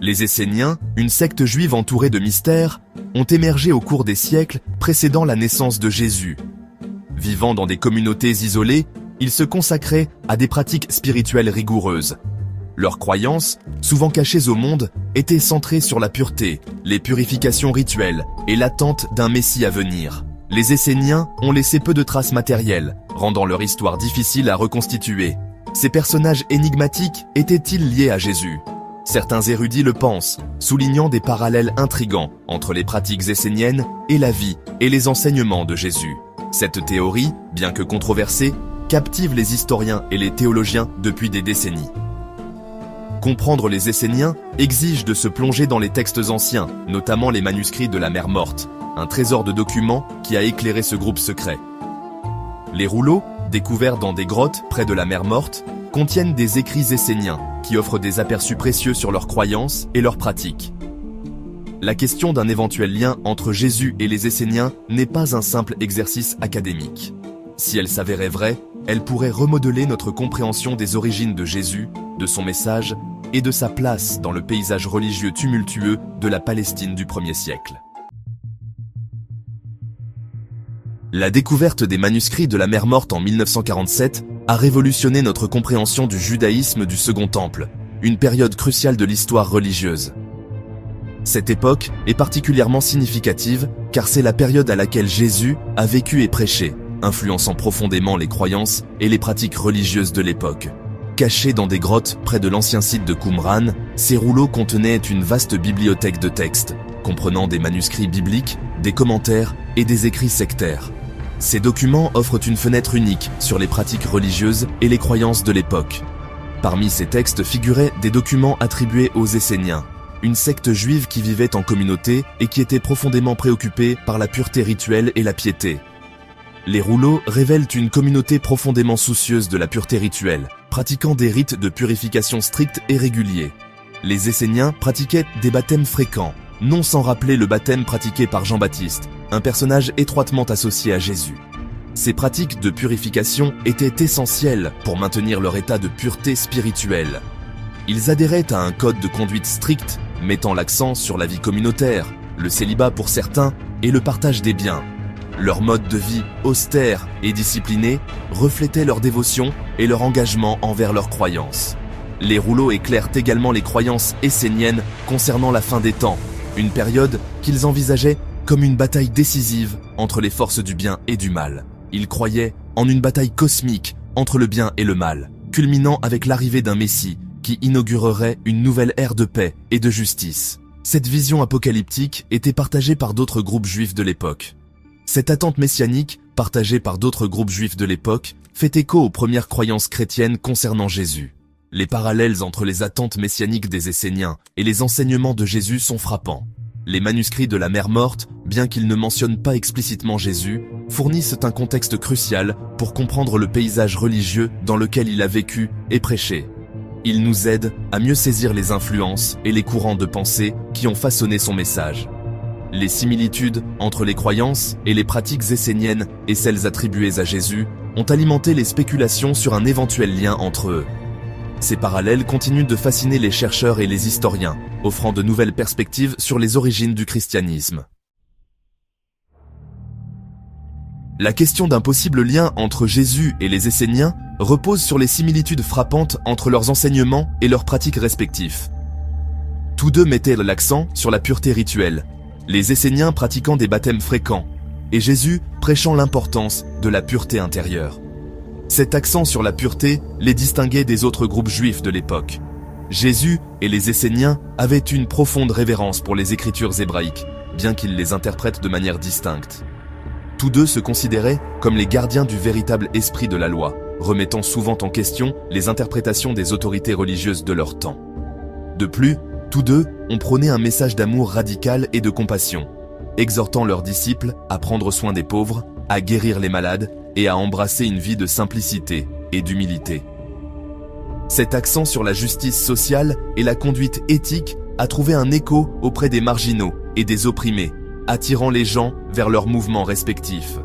Les Esséniens, une secte juive entourée de mystères, ont émergé au cours des siècles précédant la naissance de Jésus. Vivant dans des communautés isolées, ils se consacraient à des pratiques spirituelles rigoureuses. Leurs croyances, souvent cachées au monde, étaient centrées sur la pureté, les purifications rituelles et l'attente d'un Messie à venir. Les Esséniens ont laissé peu de traces matérielles, rendant leur histoire difficile à reconstituer. Ces personnages énigmatiques étaient-ils liés à Jésus ? Certains érudits le pensent, soulignant des parallèles intrigants entre les pratiques esséniennes et la vie et les enseignements de Jésus. Cette théorie, bien que controversée, captive les historiens et les théologiens depuis des décennies. Comprendre les Esséniens exige de se plonger dans les textes anciens, notamment les manuscrits de la Mer Morte, un trésor de documents qui a éclairé ce groupe secret. Les rouleaux, découverts dans des grottes près de la Mer Morte, contiennent des écrits esséniens qui offrent des aperçus précieux sur leurs croyances et leurs pratiques. La question d'un éventuel lien entre Jésus et les Esséniens n'est pas un simple exercice académique. Si elle s'avérait vraie, elle pourrait remodeler notre compréhension des origines de Jésus, de son message et de sa place dans le paysage religieux tumultueux de la Palestine du 1er siècle. La découverte des manuscrits de la Mer Morte en 1947 a révolutionné notre compréhension du judaïsme du Second Temple, une période cruciale de l'histoire religieuse. Cette époque est particulièrement significative car c'est la période à laquelle Jésus a vécu et prêché, influençant profondément les croyances et les pratiques religieuses de l'époque. Cachés dans des grottes près de l'ancien site de Qumran, ces rouleaux contenaient une vaste bibliothèque de textes, comprenant des manuscrits bibliques, des commentaires et des écrits sectaires. Ces documents offrent une fenêtre unique sur les pratiques religieuses et les croyances de l'époque. Parmi ces textes figuraient des documents attribués aux Esséniens, une secte juive qui vivait en communauté et qui était profondément préoccupée par la pureté rituelle et la piété. Les rouleaux révèlent une communauté profondément soucieuse de la pureté rituelle, pratiquant des rites de purification stricts et réguliers. Les Esséniens pratiquaient des baptêmes fréquents, non sans rappeler le baptême pratiqué par Jean-Baptiste, un personnage étroitement associé à Jésus. Ces pratiques de purification étaient essentielles pour maintenir leur état de pureté spirituelle. Ils adhéraient à un code de conduite strict, mettant l'accent sur la vie communautaire, le célibat pour certains et le partage des biens. Leur mode de vie austère et discipliné reflétait leur dévotion et leur engagement envers leurs croyances. Les rouleaux éclairent également les croyances esséniennes concernant la fin des temps, une période qu'ils envisageaient comme une bataille décisive entre les forces du bien et du mal. Ils croyaient en une bataille cosmique entre le bien et le mal, culminant avec l'arrivée d'un Messie qui inaugurerait une nouvelle ère de paix et de justice. Cette vision apocalyptique était partagée par d'autres groupes juifs de l'époque. Cette attente messianique, partagée par d'autres groupes juifs de l'époque, fait écho aux premières croyances chrétiennes concernant Jésus. Les parallèles entre les attentes messianiques des Esséniens et les enseignements de Jésus sont frappants. Les manuscrits de la Mer Morte, bien qu'ils ne mentionnent pas explicitement Jésus, fournissent un contexte crucial pour comprendre le paysage religieux dans lequel il a vécu et prêché. Ils nous aident à mieux saisir les influences et les courants de pensée qui ont façonné son message. Les similitudes entre les croyances et les pratiques esséniennes et celles attribuées à Jésus ont alimenté les spéculations sur un éventuel lien entre eux. Ces parallèles continuent de fasciner les chercheurs et les historiens, offrant de nouvelles perspectives sur les origines du christianisme. La question d'un possible lien entre Jésus et les Esséniens repose sur les similitudes frappantes entre leurs enseignements et leurs pratiques respectifs. Tous deux mettaient l'accent sur la pureté rituelle, les Esséniens pratiquant des baptêmes fréquents, et Jésus prêchant l'importance de la pureté intérieure. Cet accent sur la pureté les distinguait des autres groupes juifs de l'époque. Jésus et les Esséniens avaient une profonde révérence pour les écritures hébraïques, bien qu'ils les interprètent de manière distincte. Tous deux se considéraient comme les gardiens du véritable esprit de la loi, remettant souvent en question les interprétations des autorités religieuses de leur temps. De plus, tous deux ont prôné un message d'amour radical et de compassion, exhortant leurs disciples à prendre soin des pauvres, à guérir les malades et à embrasser une vie de simplicité et d'humilité. Cet accent sur la justice sociale et la conduite éthique a trouvé un écho auprès des marginaux et des opprimés, attirant les gens vers leurs mouvements respectifs.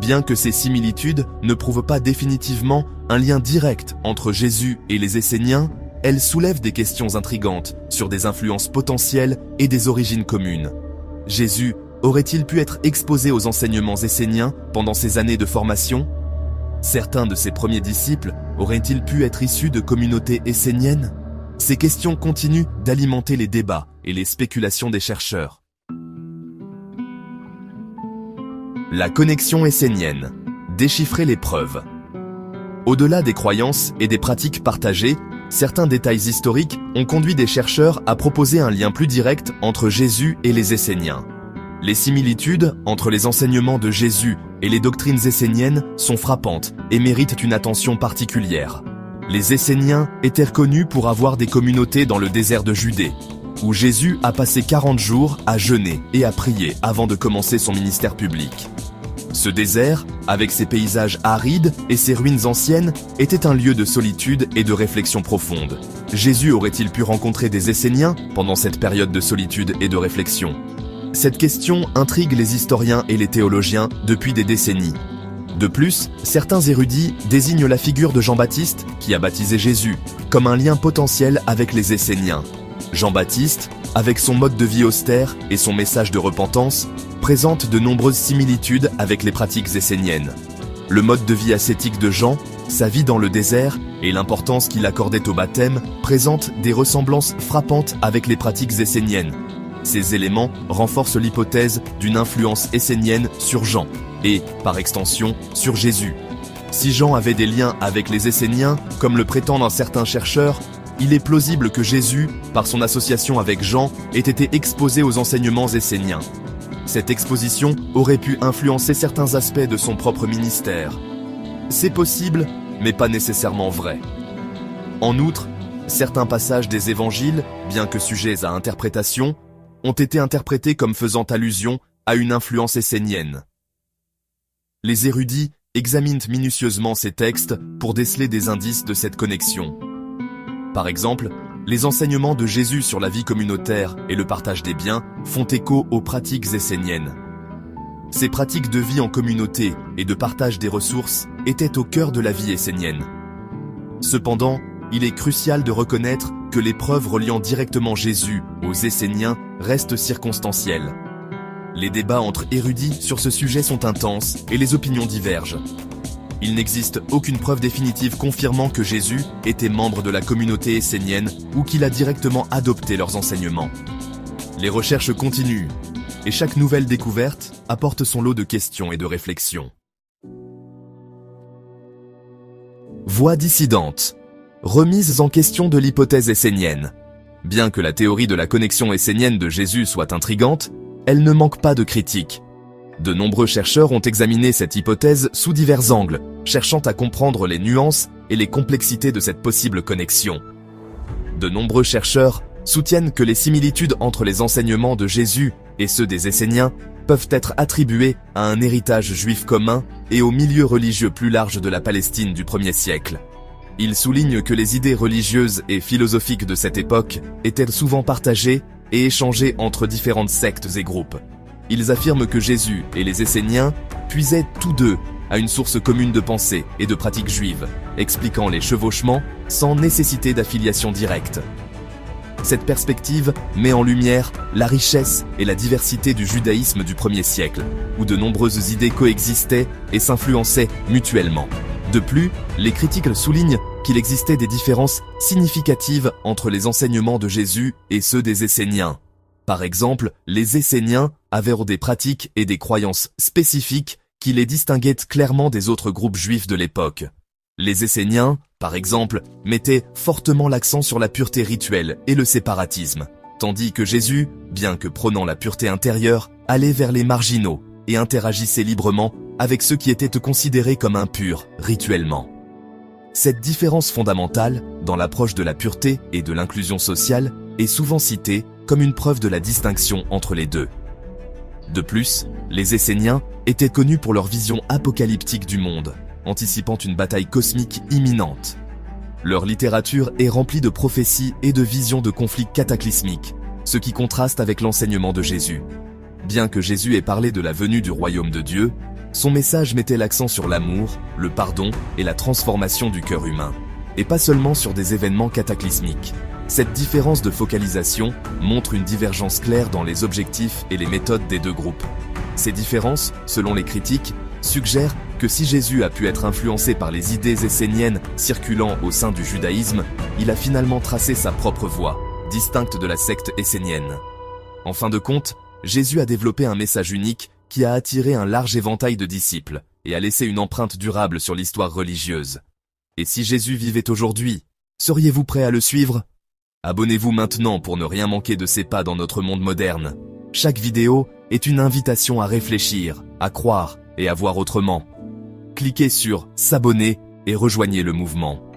Bien que ces similitudes ne prouvent pas définitivement un lien direct entre Jésus et les Esséniens, elles soulèvent des questions intrigantes sur des influences potentielles et des origines communes. Jésus aurait-il pu être exposé aux enseignements esséniens pendant ses années de formation? Certains de ses premiers disciples auraient-ils pu être issus de communautés esséniennes? Ces questions continuent d'alimenter les débats et les spéculations des chercheurs. La connexion essénienne. Déchiffrer les preuves. Au-delà des croyances et des pratiques partagées, certains détails historiques ont conduit des chercheurs à proposer un lien plus direct entre Jésus et les Esséniens. Les similitudes entre les enseignements de Jésus et les doctrines esséniennes sont frappantes et méritent une attention particulière. Les Esséniens étaient reconnus pour avoir des communautés dans le désert de Judée, où Jésus a passé 40 jours à jeûner et à prier avant de commencer son ministère public. Ce désert, avec ses paysages arides et ses ruines anciennes, était un lieu de solitude et de réflexion profonde. Jésus aurait-il pu rencontrer des Esséniens pendant cette période de solitude et de réflexion? Cette question intrigue les historiens et les théologiens depuis des décennies. De plus, certains érudits désignent la figure de Jean-Baptiste, qui a baptisé Jésus, comme un lien potentiel avec les Esséniens. Jean-Baptiste, avec son mode de vie austère et son message de repentance, présente de nombreuses similitudes avec les pratiques esséniennes. Le mode de vie ascétique de Jean, sa vie dans le désert et l'importance qu'il accordait au baptême présentent des ressemblances frappantes avec les pratiques esséniennes. Ces éléments renforcent l'hypothèse d'une influence essénienne sur Jean et, par extension, sur Jésus. Si Jean avait des liens avec les Esséniens, comme le prétendent certains chercheurs, il est plausible que Jésus, par son association avec Jean, ait été exposé aux enseignements esséniens. Cette exposition aurait pu influencer certains aspects de son propre ministère. C'est possible, mais pas nécessairement vrai. En outre, certains passages des évangiles, bien que sujets à interprétation, ont été interprétés comme faisant allusion à une influence essénienne. Les érudits examinent minutieusement ces textes pour déceler des indices de cette connexion. Par exemple, les enseignements de Jésus sur la vie communautaire et le partage des biens font écho aux pratiques esséniennes. Ces pratiques de vie en communauté et de partage des ressources étaient au cœur de la vie essénienne. Cependant, il est crucial de reconnaître que les preuves reliant directement Jésus aux Esséniens restent circonstancielles. Les débats entre érudits sur ce sujet sont intenses et les opinions divergent. Il n'existe aucune preuve définitive confirmant que Jésus était membre de la communauté essénienne ou qu'il a directement adopté leurs enseignements. Les recherches continuent, et chaque nouvelle découverte apporte son lot de questions et de réflexions. Voix dissidente. Remise en question de l'hypothèse essénienne. Bien que la théorie de la connexion essénienne de Jésus soit intrigante, elle ne manque pas de critiques. De nombreux chercheurs ont examiné cette hypothèse sous divers angles, cherchant à comprendre les nuances et les complexités de cette possible connexion. De nombreux chercheurs soutiennent que les similitudes entre les enseignements de Jésus et ceux des Esséniens peuvent être attribuées à un héritage juif commun et au milieu religieux plus large de la Palestine du 1er siècle. Ils soulignent que les idées religieuses et philosophiques de cette époque étaient souvent partagées et échangées entre différentes sectes et groupes. Ils affirment que Jésus et les Esséniens puisaient tous deux à une source commune de pensée et de pratiques juives, expliquant les chevauchements sans nécessité d'affiliation directe. Cette perspective met en lumière la richesse et la diversité du judaïsme du 1er siècle, où de nombreuses idées coexistaient et s'influençaient mutuellement. De plus, les critiques soulignent qu'il existait des différences significatives entre les enseignements de Jésus et ceux des Esséniens. Par exemple, les Esséniens avaient des pratiques et des croyances spécifiques qui les distinguaient clairement des autres groupes juifs de l'époque. Les Esséniens, par exemple, mettaient fortement l'accent sur la pureté rituelle et le séparatisme, tandis que Jésus, bien que prônant la pureté intérieure, allait vers les marginaux et interagissait librement avec ceux qui étaient considérés comme impurs rituellement. Cette différence fondamentale, dans l'approche de la pureté et de l'inclusion sociale, est souvent citée comme une preuve de la distinction entre les deux. De plus, les Esséniens étaient connus pour leur vision apocalyptique du monde, anticipant une bataille cosmique imminente. Leur littérature est remplie de prophéties et de visions de conflits cataclysmiques, ce qui contraste avec l'enseignement de Jésus. Bien que Jésus ait parlé de la venue du royaume de Dieu, son message mettait l'accent sur l'amour, le pardon et la transformation du cœur humain. et pas seulement sur des événements cataclysmiques. Cette différence de focalisation montre une divergence claire dans les objectifs et les méthodes des deux groupes. Ces différences, selon les critiques, suggèrent que si Jésus a pu être influencé par les idées esséniennes circulant au sein du judaïsme, il a finalement tracé sa propre voie, distincte de la secte essénienne. En fin de compte, Jésus a développé un message unique qui a attiré un large éventail de disciples et a laissé une empreinte durable sur l'histoire religieuse. Et si Jésus vivait aujourd'hui, seriez-vous prêt à le suivre ? Abonnez-vous maintenant pour ne rien manquer de ses pas dans notre monde moderne. Chaque vidéo est une invitation à réfléchir, à croire et à voir autrement. Cliquez sur « S'abonner » et rejoignez le mouvement.